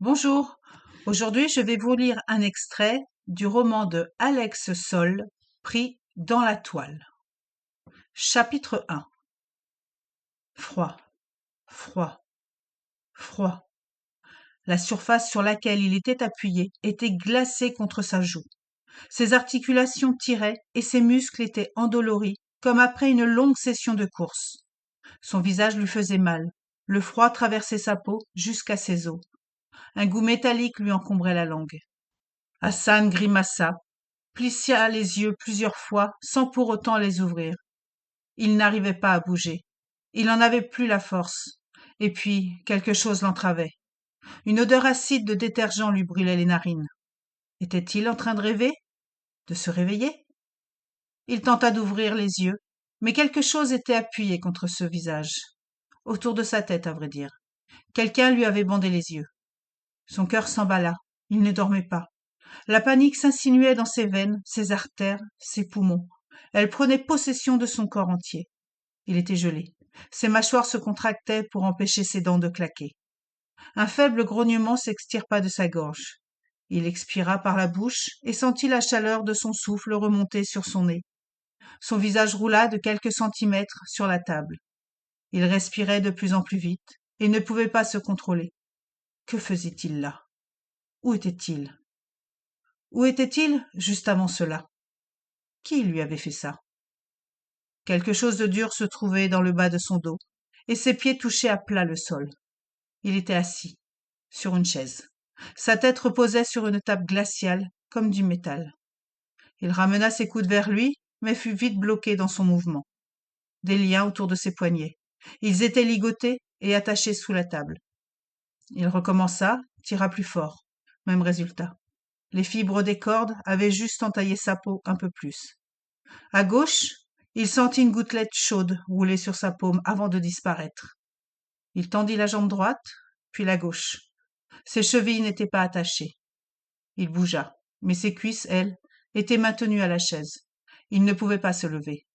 Bonjour, aujourd'hui je vais vous lire un extrait du roman de Alex Soll, pris dans la toile. Chapitre 1. Froid, froid, froid. La surface sur laquelle il était appuyé était glacée contre sa joue. Ses articulations tiraient et ses muscles étaient endoloris comme après une longue session de course. Son visage lui faisait mal. Le froid traversait sa peau jusqu'à ses os. Un goût métallique lui encombrait la langue. Hassan grimaça, plissa les yeux plusieurs fois sans pour autant les ouvrir. Il n'arrivait pas à bouger. Il n'en avait plus la force. Et puis, quelque chose l'entravait. Une odeur acide de détergent lui brûlait les narines. Était-il en train de rêver? De se réveiller? Il tenta d'ouvrir les yeux, mais quelque chose était appuyé contre ce visage. Autour de sa tête, à vrai dire. Quelqu'un lui avait bandé les yeux. Son cœur s'emballa. Il ne dormait pas. La panique s'insinuait dans ses veines, ses artères, ses poumons. Elle prenait possession de son corps entier. Il était gelé. Ses mâchoires se contractaient pour empêcher ses dents de claquer. Un faible grognement s'extirpa de sa gorge. Il expira par la bouche et sentit la chaleur de son souffle remonter sur son nez. Son visage roula de quelques centimètres sur la table. Il respirait de plus en plus vite et ne pouvait pas se contrôler. Que faisait-il là? Où était-il? Où était-il juste avant cela? Qui lui avait fait ça? Quelque chose de dur se trouvait dans le bas de son dos, et ses pieds touchaient à plat le sol. Il était assis, sur une chaise. Sa tête reposait sur une table glaciale, comme du métal. Il ramena ses coudes vers lui, mais fut vite bloqué dans son mouvement. Des liens autour de ses poignets. Ils étaient ligotés et attachés sous la table. Il recommença, tira plus fort. Même résultat. Les fibres des cordes avaient juste entaillé sa peau un peu plus. À gauche, il sentit une gouttelette chaude rouler sur sa paume avant de disparaître. Il tendit la jambe droite, puis la gauche. Ses chevilles n'étaient pas attachées. Il bougea, mais ses cuisses, elles, étaient maintenues à la chaise. Il ne pouvait pas se lever.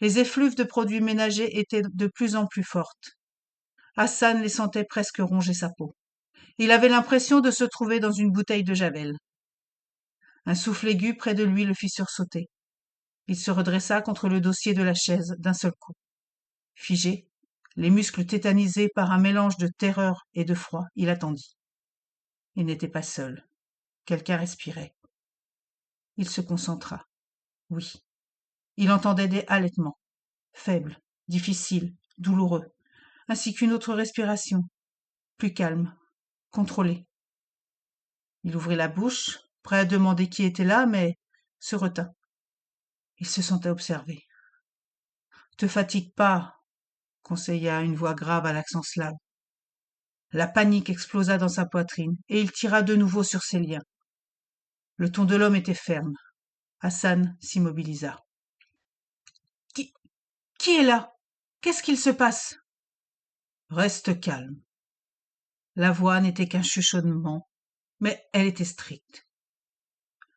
Les effluves de produits ménagers étaient de plus en plus fortes. Hassan les sentait presque ronger sa peau. Il avait l'impression de se trouver dans une bouteille de javel. Un souffle aigu près de lui le fit sursauter. Il se redressa contre le dossier de la chaise d'un seul coup. Figé, les muscles tétanisés par un mélange de terreur et de froid, il attendit. Il n'était pas seul. Quelqu'un respirait. Il se concentra. Oui. Il entendait des halètements, faibles, difficiles, douloureux, ainsi qu'une autre respiration, plus calme, contrôlée. Il ouvrit la bouche, prêt à demander qui était là, mais se retint. Il se sentait observé. Te fatigue pas, conseilla une voix grave à l'accent slave. La panique explosa dans sa poitrine, et il tira de nouveau sur ses liens. Le ton de l'homme était ferme. Hassan s'immobilisa. Qui, qui est là? Qu'est-ce qu'il se passe? Reste calme. La voix n'était qu'un chuchotement, mais elle était stricte.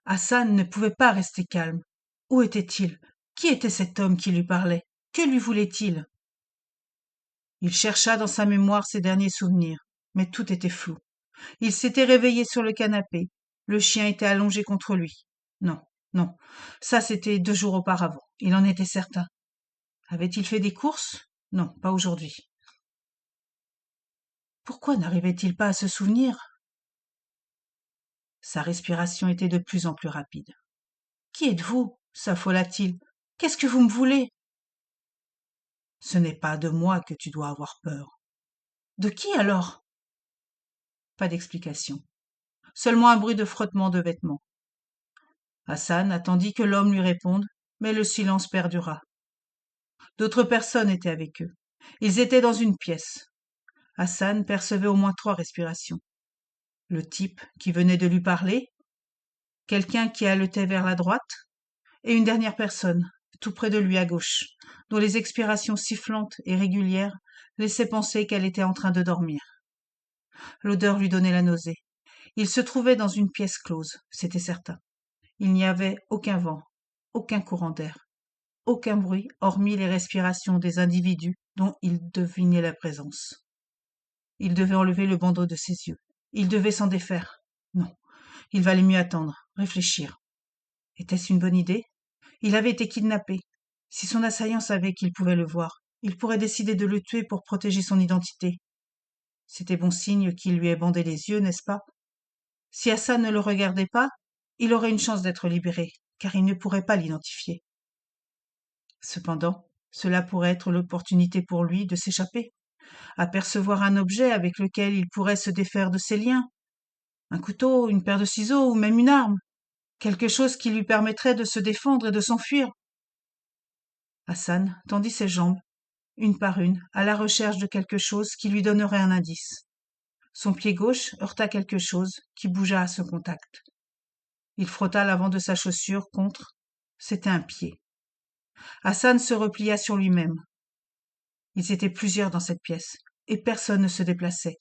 Hassan ne pouvait pas rester calme. Où était-il? Qui était cet homme qui lui parlait? Que lui voulait-il? Il chercha dans sa mémoire ses derniers souvenirs, mais tout était flou. Il s'était réveillé sur le canapé. Le chien était allongé contre lui. Non, non, ça c'était 2 jours auparavant. Il en était certain. Avait-il fait des courses? Non, pas aujourd'hui. Pourquoi n'arrivait-il pas à se souvenir? Sa respiration était de plus en plus rapide. Qui êtes-vous? S'affola-t-il. Qu'est-ce que vous me voulez? Ce n'est pas de moi que tu dois avoir peur. De qui alors? Pas d'explication. Seulement un bruit de frottement de vêtements. Hassan attendit que l'homme lui réponde, mais le silence perdura. D'autres personnes étaient avec eux. Ils étaient dans une pièce. Hassan percevait au moins 3 respirations. Le type qui venait de lui parler, quelqu'un qui haletait vers la droite, et une dernière personne, tout près de lui à gauche, dont les expirations sifflantes et régulières laissaient penser qu'elle était en train de dormir. L'odeur lui donnait la nausée. Il se trouvait dans une pièce close, c'était certain. Il n'y avait aucun vent, aucun courant d'air, aucun bruit hormis les respirations des individus dont il devinait la présence. Il devait enlever le bandeau de ses yeux. Il devait s'en défaire. Non, il valait mieux attendre, réfléchir. Était-ce une bonne idée? Il avait été kidnappé. Si son assaillant savait qu'il pouvait le voir, il pourrait décider de le tuer pour protéger son identité. C'était bon signe qu'il lui ait bandé les yeux, n'est-ce pas? Si Hassan ne le regardait pas, il aurait une chance d'être libéré, car il ne pourrait pas l'identifier. Cependant, cela pourrait être l'opportunité pour lui de s'échapper, apercevoir un objet avec lequel il pourrait se défaire de ses liens, un couteau, une paire de ciseaux ou même une arme, quelque chose qui lui permettrait de se défendre et de s'enfuir. Hassan tendit ses jambes, une par une, à la recherche de quelque chose qui lui donnerait un indice. Son pied gauche heurta quelque chose qui bougea à ce contact. Il frotta l'avant de sa chaussure contre. C'était un pied. Hassan se replia sur lui-même. Ils étaient plusieurs dans cette pièce, et personne ne se déplaçait.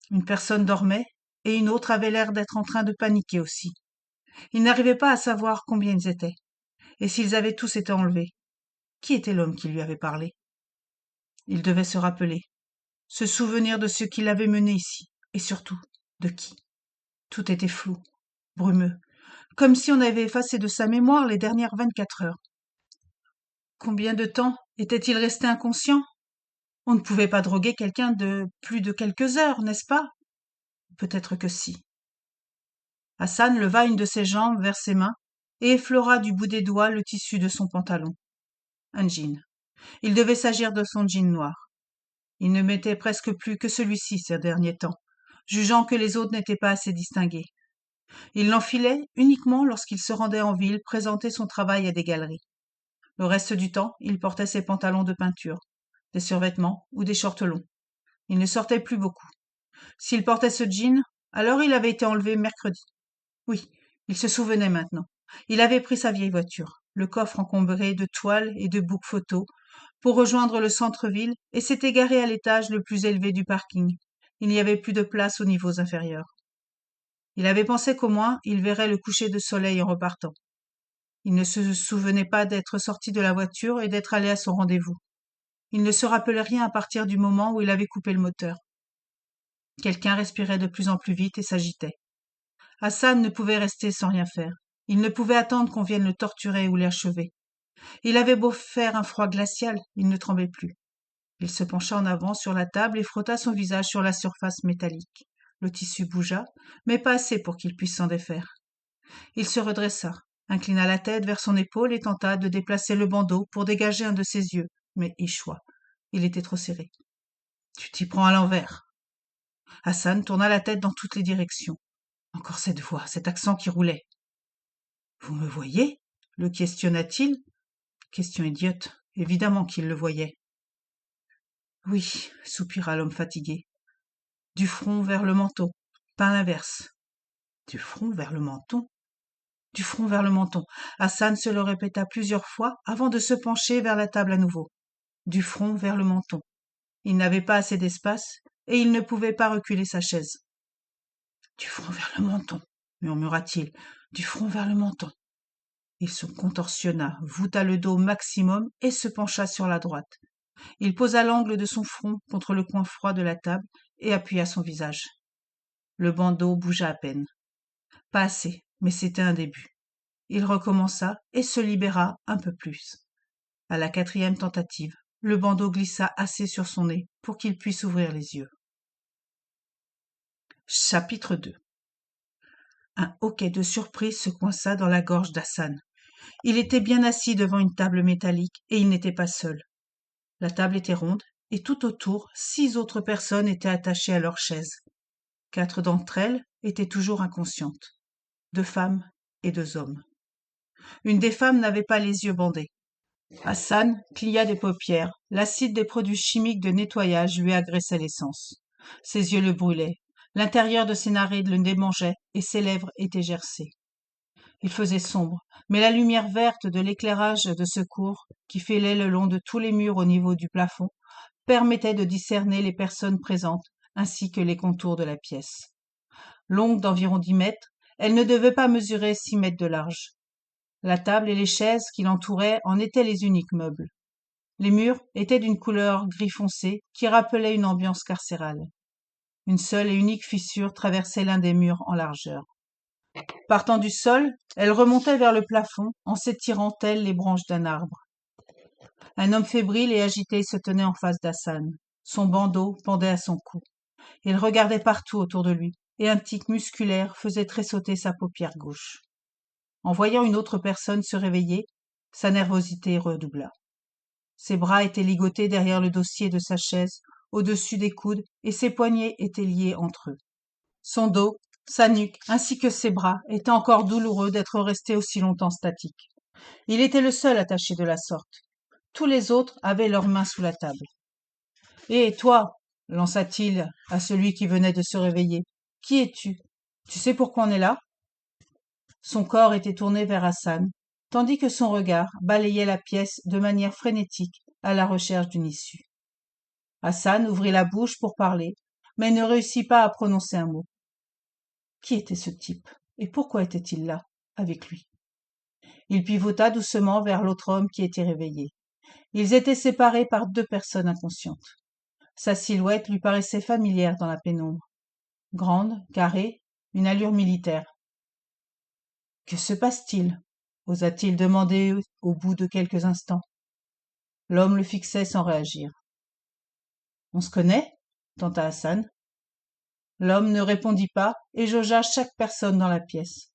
Une personne dormait, et une autre avait l'air d'être en train de paniquer aussi. Ils n'arrivaient pas à savoir combien ils étaient, et s'ils avaient tous été enlevés. Qui était l'homme qui lui avait parlé? Il devait se rappeler, se souvenir de ce qui l'avait mené ici, et surtout, de qui. Tout était flou, brumeux, comme si on avait effacé de sa mémoire les dernières 24 heures. Combien de temps était-il resté inconscient? On ne pouvait pas droguer quelqu'un de plus de quelques heures, n'est-ce pas? Peut-être que si. Hassan leva une de ses jambes vers ses mains et effleura du bout des doigts le tissu de son pantalon. Un jean. Il devait s'agir de son jean noir. Il ne mettait presque plus que celui-ci ces derniers temps, jugeant que les autres n'étaient pas assez distingués. Il l'enfilait uniquement lorsqu'il se rendait en ville présenter son travail à des galeries. Le reste du temps, il portait ses pantalons de peinture, des survêtements ou des shorts longs. Il ne sortait plus beaucoup. S'il portait ce jean, alors il avait été enlevé mercredi. Oui, il se souvenait maintenant. Il avait pris sa vieille voiture, le coffre encombré de toiles et de boucs photos, pour rejoindre le centre-ville et s'était garé à l'étage le plus élevé du parking. Il n'y avait plus de place aux niveaux inférieurs. Il avait pensé qu'au moins il verrait le coucher de soleil en repartant. Il ne se souvenait pas d'être sorti de la voiture et d'être allé à son rendez-vous. Il ne se rappelait rien à partir du moment où il avait coupé le moteur. Quelqu'un respirait de plus en plus vite et s'agitait. Hassan ne pouvait rester sans rien faire. Il ne pouvait attendre qu'on vienne le torturer ou l'achever. Il avait beau faire un froid glacial, il ne tremblait plus. Il se pencha en avant sur la table et frotta son visage sur la surface métallique. Le tissu bougea, mais pas assez pour qu'il puisse s'en défaire. Il se redressa, inclina la tête vers son épaule et tenta de déplacer le bandeau pour dégager un de ses yeux, mais échoua. Il était trop serré. « Tu t'y prends à l'envers. » Hassan tourna la tête dans toutes les directions. Encore cette voix, cet accent qui roulait. « Vous me voyez ?» le questionna-t-il. Question idiote, évidemment qu'il le voyait. « Oui, » soupira l'homme fatigué. « Du front vers le menton, pas l'inverse. »« Du front vers le menton ?»« Du front vers le menton. » Hassan se le répéta plusieurs fois avant de se pencher vers la table à nouveau. Du front vers le menton. Il n'avait pas assez d'espace et il ne pouvait pas reculer sa chaise. « Du front vers le menton, » murmura-t-il. « Du front vers le menton. » Il se contorsionna, voûta le dos au maximum et se pencha sur la droite. Il posa l'angle de son front contre le coin froid de la table et appuya son visage. Le bandeau bougea à peine. Pas assez, mais c'était un début. Il recommença et se libéra un peu plus. À la 4e tentative, le bandeau glissa assez sur son nez pour qu'il puisse ouvrir les yeux. Chapitre 2. Un hoquet de surprise se coinça dans la gorge d'Hassan. Il était bien assis devant une table métallique et il n'était pas seul. La table était ronde et tout autour, 6 autres personnes étaient attachées à leurs chaises. 4 d'entre elles étaient toujours inconscientes. 2 femmes et 2 hommes. Une des femmes n'avait pas les yeux bandés. Hassan plia des paupières. L'acide des produits chimiques de nettoyage lui agressait les sens. Ses yeux le brûlaient. L'intérieur de ses narines le démangeait et ses lèvres étaient gercées. Il faisait sombre, mais la lumière verte de l'éclairage de secours, qui filait le long de tous les murs au niveau du plafond, permettait de discerner les personnes présentes ainsi que les contours de la pièce. Longue d'environ 10 mètres, elle ne devait pas mesurer 6 mètres de large. La table et les chaises qui l'entouraient en étaient les uniques meubles. Les murs étaient d'une couleur gris foncé qui rappelait une ambiance carcérale. Une seule et unique fissure traversait l'un des murs en largeur. Partant du sol, elle remontait vers le plafond en s'étirant telles les branches d'un arbre. Un homme fébrile et agité se tenait en face d'Hassan. Son bandeau pendait à son cou. Il regardait partout autour de lui, et un tic musculaire faisait tressauter sa paupière gauche. En voyant une autre personne se réveiller, sa nervosité redoubla. Ses bras étaient ligotés derrière le dossier de sa chaise, au-dessus des coudes, et ses poignets étaient liés entre eux. Son dos, sa nuque, ainsi que ses bras étaient encore douloureux d'être restés aussi longtemps statiques. Il était le seul attaché de la sorte. Tous les autres avaient leurs mains sous la table. « Et toi » lança-t-il à celui qui venait de se réveiller. « Qui es-tu? Tu sais pourquoi on est là ?» Son corps était tourné vers Hassan, tandis que son regard balayait la pièce de manière frénétique à la recherche d'une issue. Hassan ouvrit la bouche pour parler, mais ne réussit pas à prononcer un mot. Qui était ce type, et pourquoi était-il là, avec lui? Il pivota doucement vers l'autre homme qui était réveillé. Ils étaient séparés par deux personnes inconscientes. Sa silhouette lui paraissait familière dans la pénombre. Grande, carrée, une allure militaire. « Que se passe-t-il » osa-t-il demander au bout de quelques instants. L'homme le fixait sans réagir. « On se connaît » tenta Hassan. L'homme ne répondit pas et jaugea chaque personne dans la pièce.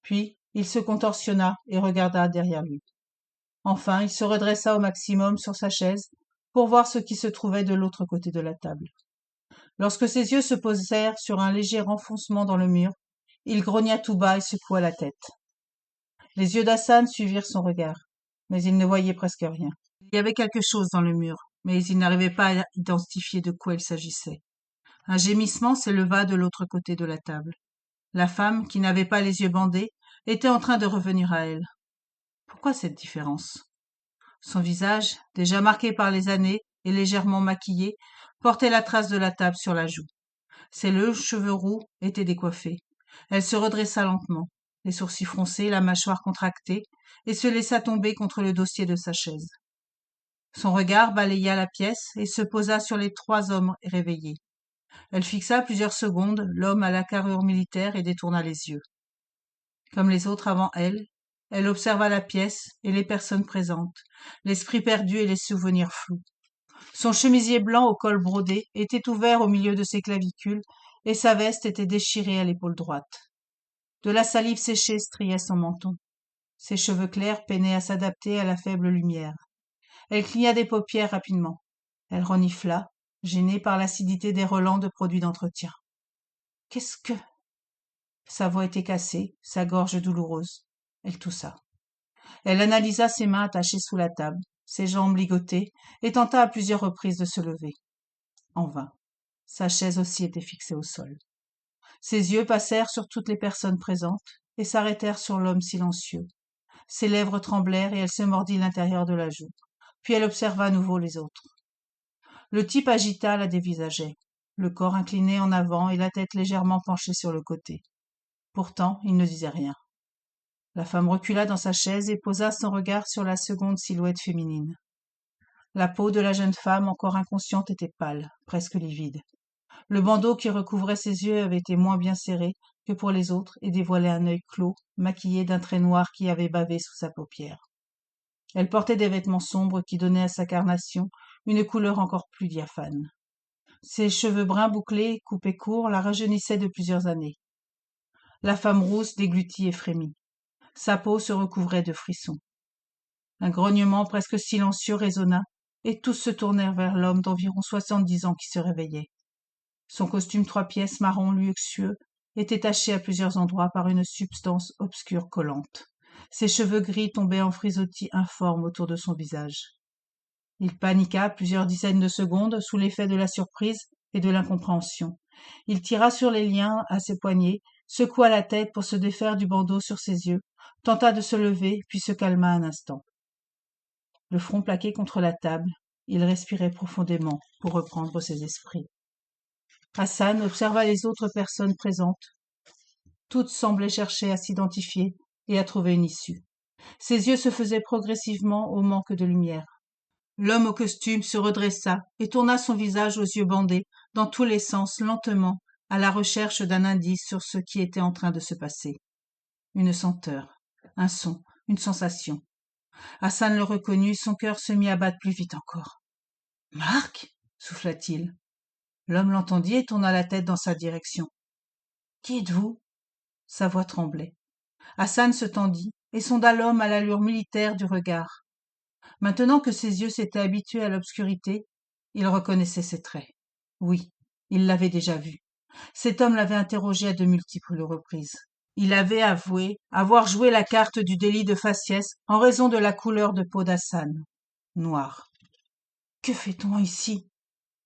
Puis il se contorsionna et regarda derrière lui. Enfin, il se redressa au maximum sur sa chaise pour voir ce qui se trouvait de l'autre côté de la table. Lorsque ses yeux se posèrent sur un léger renfoncement dans le mur, il grogna tout bas et secoua la tête. Les yeux d'Hassan suivirent son regard, mais il ne voyait presque rien. Il y avait quelque chose dans le mur, mais il n'arrivait pas à identifier de quoi il s'agissait. Un gémissement s'éleva de l'autre côté de la table. La femme, qui n'avait pas les yeux bandés, était en train de revenir à elle. Pourquoi cette différence? Son visage, déjà marqué par les années et légèrement maquillé, portait la trace de la table sur la joue. Ses longs cheveux roux étaient décoiffés. Elle se redressa lentement, les sourcils froncés, la mâchoire contractée, et se laissa tomber contre le dossier de sa chaise. Son regard balaya la pièce et se posa sur les trois hommes réveillés. Elle fixa plusieurs secondes l'homme à la carrure militaire et détourna les yeux. Comme les autres avant elle, elle observa la pièce et les personnes présentes, l'esprit perdu et les souvenirs flous. Son chemisier blanc au col brodé était ouvert au milieu de ses clavicules et sa veste était déchirée à l'épaule droite. De la salive séchée striait son menton. Ses cheveux clairs peinaient à s'adapter à la faible lumière. Elle cligna des paupières rapidement. Elle renifla, gênée par l'acidité des relents de produits d'entretien. « Qu'est-ce que… » Sa voix était cassée, sa gorge douloureuse. Elle toussa. Elle analysa ses mains attachées sous la table, ses jambes ligotées, et tenta à plusieurs reprises de se lever. En vain. Sa chaise aussi était fixée au sol. Ses yeux passèrent sur toutes les personnes présentes et s'arrêtèrent sur l'homme silencieux. Ses lèvres tremblèrent et elle se mordit l'intérieur de la joue. Puis elle observa à nouveau les autres. Le type agita la dévisageait, le corps incliné en avant et la tête légèrement penchée sur le côté. Pourtant, il ne disait rien. La femme recula dans sa chaise et posa son regard sur la seconde silhouette féminine. La peau de la jeune femme, encore inconsciente, était pâle, presque livide. Le bandeau qui recouvrait ses yeux avait été moins bien serré que pour les autres et dévoilait un œil clos, maquillé d'un trait noir qui avait bavé sous sa paupière. Elle portait des vêtements sombres qui donnaient à sa carnation une couleur encore plus diaphane. Ses cheveux bruns bouclés, coupés courts, la rajeunissaient de plusieurs années. La femme rousse déglutit et frémit. Sa peau se recouvrait de frissons. Un grognement presque silencieux résonna, et tous se tournèrent vers l'homme d'environ 70 ans qui se réveillait. Son costume 3 pièces marron luxueux était taché à plusieurs endroits par une substance obscure collante. Ses cheveux gris tombaient en frisottis informes autour de son visage. Il paniqua plusieurs dizaines de secondes sous l'effet de la surprise et de l'incompréhension. Il tira sur les liens à ses poignets, secoua la tête pour se défaire du bandeau sur ses yeux, tenta de se lever, puis se calma un instant. Le front plaqué contre la table, il respirait profondément pour reprendre ses esprits. Hassan observa les autres personnes présentes. Toutes semblaient chercher à s'identifier et à trouver une issue. Ses yeux se faisaient progressivement au manque de lumière. L'homme au costume se redressa et tourna son visage aux yeux bandés dans tous les sens, lentement, à la recherche d'un indice sur ce qui était en train de se passer. Une senteur, un son, une sensation. Hassan le reconnut, son cœur se mit à battre plus vite encore. « Marc » souffla-t-il. L'homme l'entendit et tourna la tête dans sa direction. « Qui êtes-vous » Sa voix tremblait. Hassan se tendit et sonda l'homme à l'allure militaire du regard. Maintenant que ses yeux s'étaient habitués à l'obscurité, il reconnaissait ses traits. Oui, il l'avait déjà vu. Cet homme l'avait interrogé à de multiples reprises. Il avait avoué avoir joué la carte du délit de faciès en raison de la couleur de peau d'Hassan, noir. « Que fait-on ici »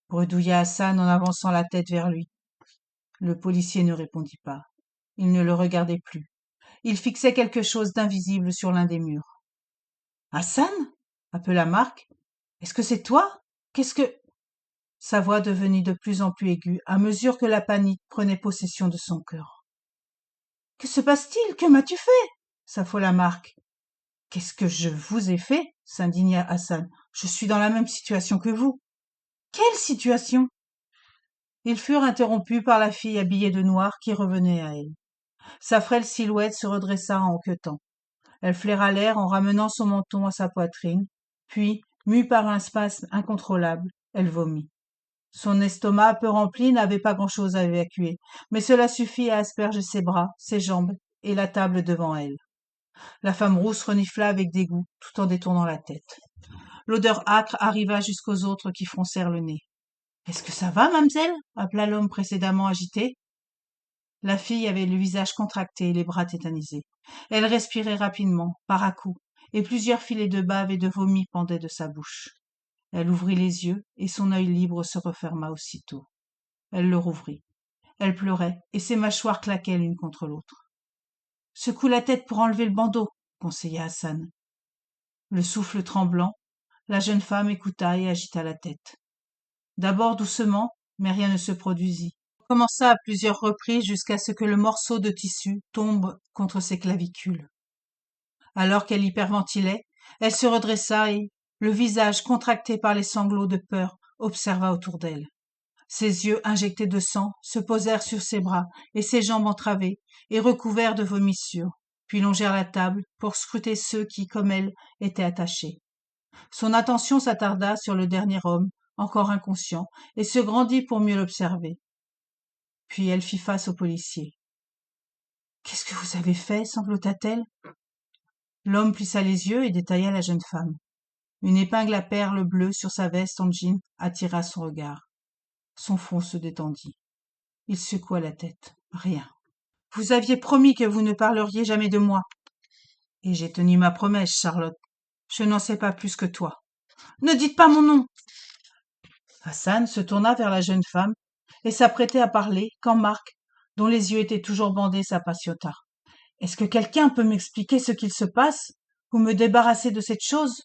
bredouilla Hassan en avançant la tête vers lui. Le policier ne répondit pas. Il ne le regardait plus. Il fixait quelque chose d'invisible sur l'un des murs. « Hassan » appela Marc. « Est-ce que c'est toi ? Qu'est-ce que… » Sa voix devenait de plus en plus aiguë à mesure que la panique prenait possession de son cœur. « Que se passe-t-il ? Que m'as-tu fait » s'affola Marc. « Qu'est-ce que je vous ai fait » s'indigna Hassan. « Je suis dans la même situation que vous. »« Quelle situation ?» Ils furent interrompus par la fille habillée de noir qui revenait à elle. Sa frêle silhouette se redressa en hoquetant. Elle flaira l'air en ramenant son menton à sa poitrine, puis, mue par un spasme incontrôlable, elle vomit. Son estomac peu rempli n'avait pas grand-chose à évacuer, mais cela suffit à asperger ses bras, ses jambes et la table devant elle. La femme rousse renifla avec dégoût, tout en détournant la tête. L'odeur âcre arriva jusqu'aux autres qui froncèrent le nez. « Est-ce que ça va, mamselle » appela l'homme précédemment agité. La fille avait le visage contracté et les bras tétanisés. Elle respirait rapidement, par à-coups, et plusieurs filets de bave et de vomi pendaient de sa bouche. Elle ouvrit les yeux, et son œil libre se referma aussitôt. Elle le rouvrit. Elle pleurait, et ses mâchoires claquaient l'une contre l'autre. « Secoue la tête pour enlever le bandeau, » conseilla Hassan. Le souffle tremblant, la jeune femme écouta et agita la tête. D'abord doucement, mais rien ne se produisit. Elle commença à plusieurs reprises jusqu'à ce que le morceau de tissu tombe contre ses clavicules. Alors qu'elle hyperventilait, elle se redressa et, le visage contracté par les sanglots de peur, observa autour d'elle. Ses yeux injectés de sang se posèrent sur ses bras et ses jambes entravées et recouverts de vomissures, puis longèrent la table pour scruter ceux qui, comme elle, étaient attachés. Son attention s'attarda sur le dernier homme, encore inconscient, et se grandit pour mieux l'observer. Puis elle fit face au policier. « Qu'est-ce que vous avez fait » sanglota-t-elle. L'homme plissa les yeux et détailla la jeune femme. Une épingle à perles bleues sur sa veste en jean attira son regard. Son front se détendit. Il secoua la tête. Rien. « Vous aviez promis que vous ne parleriez jamais de moi. »« Et j'ai tenu ma promesse, Charlotte. Je n'en sais pas plus que toi. »« Ne dites pas mon nom !» Hassan se tourna vers la jeune femme et s'apprêtait à parler quand Marc, dont les yeux étaient toujours bandés, s'impatienta. « Est-ce que quelqu'un peut m'expliquer ce qu'il se passe? Vous me débarrassez de cette chose ?»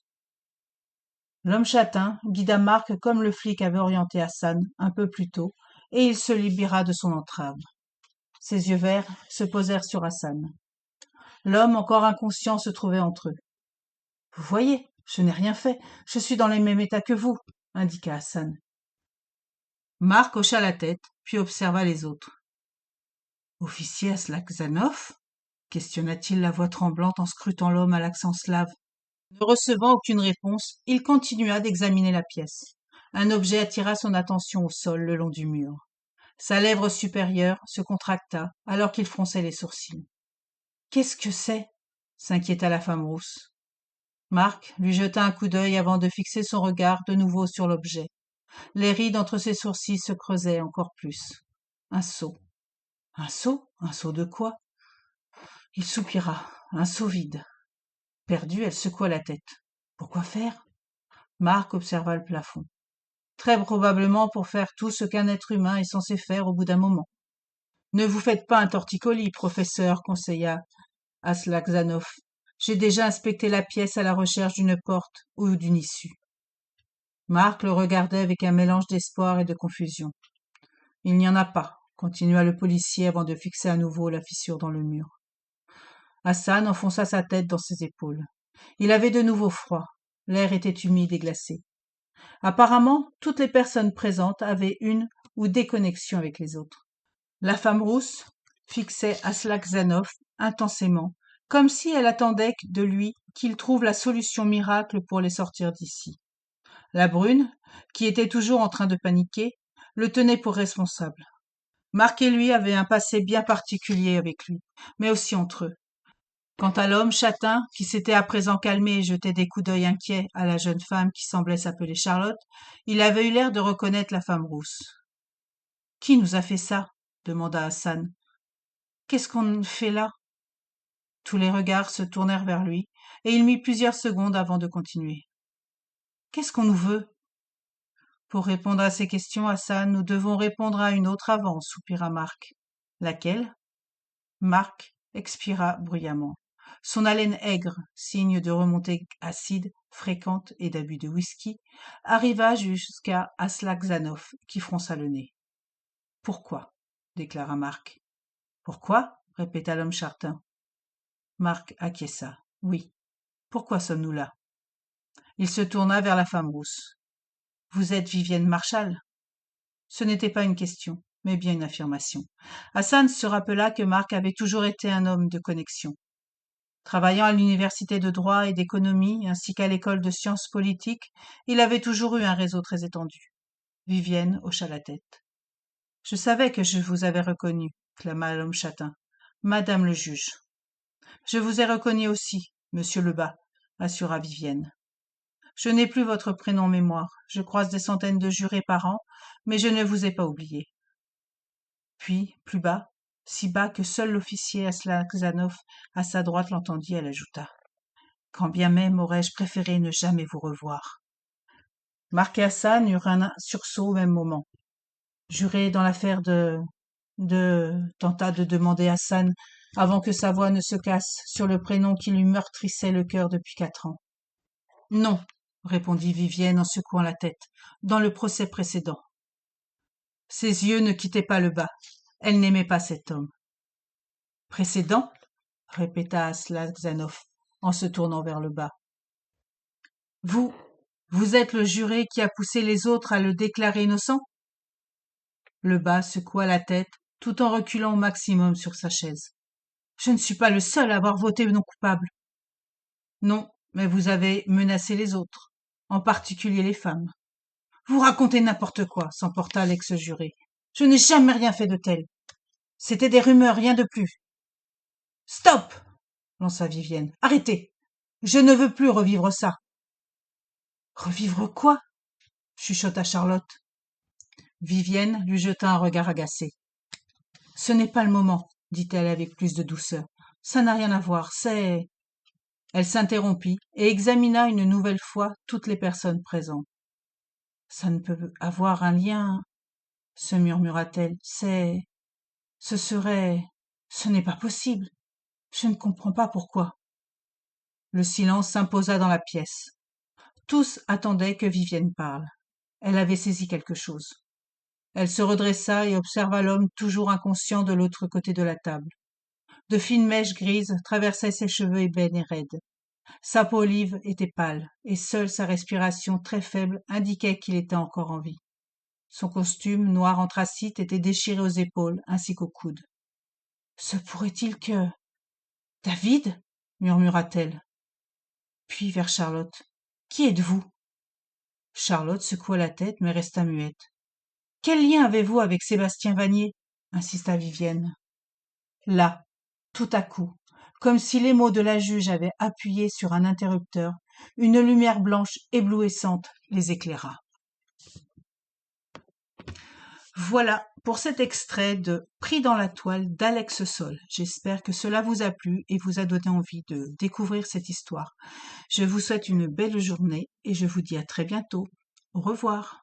L'homme châtain guida Marc comme le flic avait orienté Hassan un peu plus tôt, et il se libéra de son entrave. Ses yeux verts se posèrent sur Hassan. L'homme, encore inconscient, se trouvait entre eux. « Vous voyez, je n'ai rien fait, je suis dans le même état que vous, » indiqua Hassan. Marc hocha la tête, puis observa les autres. « Officier Aslakzanov » questionna-t-il la voix tremblante en scrutant l'homme à l'accent slave. Ne recevant aucune réponse, il continua d'examiner la pièce. Un objet attira son attention au sol le long du mur. Sa lèvre supérieure se contracta alors qu'il fronçait les sourcils. « Qu'est-ce que c'est » s'inquiéta la femme rousse. Marc lui jeta un coup d'œil avant de fixer son regard de nouveau sur l'objet. Les rides entre ses sourcils se creusaient encore plus. Un seau. Un seau ? Un seau de quoi ? Il soupira. Un seau vide. Perdue, elle secoua la tête. Pourquoi faire ? Marc observa le plafond. Très probablement pour faire tout ce qu'un être humain est censé faire au bout d'un moment. Ne vous faites pas un torticolis, professeur, conseilla Aslakzanov. J'ai déjà inspecté la pièce à la recherche d'une porte ou d'une issue. Marc le regardait avec un mélange d'espoir et de confusion. Il n'y en a pas, continua le policier avant de fixer à nouveau la fissure dans le mur. Hassan enfonça sa tête dans ses épaules. Il avait de nouveau froid. L'air était humide et glacé. Apparemment, toutes les personnes présentes avaient une ou déconnexion avec les autres. La femme rousse fixait Aslak Zanov intensément, comme si elle attendait de lui qu'il trouve la solution miracle pour les sortir d'ici. La brune, qui était toujours en train de paniquer, le tenait pour responsable. Marc et lui avaient un passé bien particulier avec lui, mais aussi entre eux. Quant à l'homme châtain, qui s'était à présent calmé et jetait des coups d'œil inquiets à la jeune femme qui semblait s'appeler Charlotte, il avait eu l'air de reconnaître la femme rousse. « Qui nous a fait ça ?» demanda Hassan. « Qu'est-ce qu'on fait là ?» Tous les regards se tournèrent vers lui, et il mit plusieurs secondes avant de continuer. « Qu'est-ce qu'on nous veut ?» Pour répondre à ces questions, Hassan, nous devons répondre à une autre avant, soupira Marc. Laquelle? Marc expira bruyamment. Son haleine aigre, signe de remontée acide, fréquente et d'abus de whisky, arriva jusqu'à Aslak Zanov, qui fronça le nez. Pourquoi? Déclara Marc. Pourquoi? Répéta l'homme châtain. Marc acquiesça. Oui. Pourquoi sommes-nous là? Il se tourna vers la femme rousse. Vous êtes Vivienne Marchal? Ce n'était pas une question, mais bien une affirmation. Hassan se rappela que Marc avait toujours été un homme de connexion. Travaillant à l'université de droit et d'économie, ainsi qu'à l'école de sciences politiques, il avait toujours eu un réseau très étendu. Vivienne hocha la tête. « Je savais que je vous avais reconnu, » clama l'homme châtain. « Madame le juge. »« Je vous ai reconnu aussi, monsieur Lebas, » assura Vivienne. « Je n'ai plus votre prénom en mémoire. Je croise des centaines de jurés par an, mais je ne vous ai pas oublié. » Puis, plus bas, si bas que seul l'officier Aslak Zanov à sa droite l'entendit, elle ajouta. « Quand bien même aurais-je préféré ne jamais vous revoir. » Marc et Hassan eurent un sursaut au même moment. Juré dans l'affaire tenta de demander Hassan avant que sa voix ne se casse sur le prénom qui lui meurtrissait le cœur depuis 4 ans. Non, répondit Vivienne en secouant la tête, dans le procès précédent. Ses yeux ne quittaient pas le bas. Elle n'aimait pas cet homme. Précédent? Répéta Aslak Zanov en se tournant vers le bas. Vous êtes le juré qui a poussé les autres à le déclarer innocent? Le bas secoua la tête tout en reculant au maximum sur sa chaise. Je ne suis pas le seul à avoir voté non coupable. Non, mais vous avez menacé les autres, en particulier les femmes. Vous racontez n'importe quoi, s'emporta l'ex-juré. Je n'ai jamais rien fait de tel. C'était des rumeurs, rien de plus. Stop! Lança Vivienne. Arrêtez! Je ne veux plus revivre ça. Revivre quoi? Chuchota Charlotte. Vivienne lui jeta un regard agacé. Ce n'est pas le moment, dit-elle avec plus de douceur. Ça n'a rien à voir, c'est... Elle s'interrompit et examina une nouvelle fois toutes les personnes présentes. Ça ne peut avoir un lien, se murmura-t-elle. Ce serait... Ce n'est pas possible. Je ne comprends pas pourquoi. Le silence s'imposa dans la pièce. Tous attendaient que Vivienne parle. Elle avait saisi quelque chose. Elle se redressa et observa l'homme toujours inconscient de l'autre côté de la table. De fines mèches grises traversaient ses cheveux ébènes et raides. Sa peau olive était pâle, et seule sa respiration très faible indiquait qu'il était encore en vie. Son costume, noir anthracite, était déchiré aux épaules ainsi qu'aux coudes. « Se pourrait-il que... »« David ?» murmura-t-elle. Puis vers Charlotte. « Qui êtes-vous » Charlotte secoua la tête mais resta muette. « Quel lien avez-vous avec Sébastien Vanier ?» insista Vivienne. Là, tout à coup, comme si les mots de la juge avaient appuyé sur un interrupteur, une lumière blanche éblouissante les éclaira. Voilà pour cet extrait de Pris dans la toile d'Alex Soll. J'espère que cela vous a plu et vous a donné envie de découvrir cette histoire. Je vous souhaite une belle journée et je vous dis à très bientôt. Au revoir.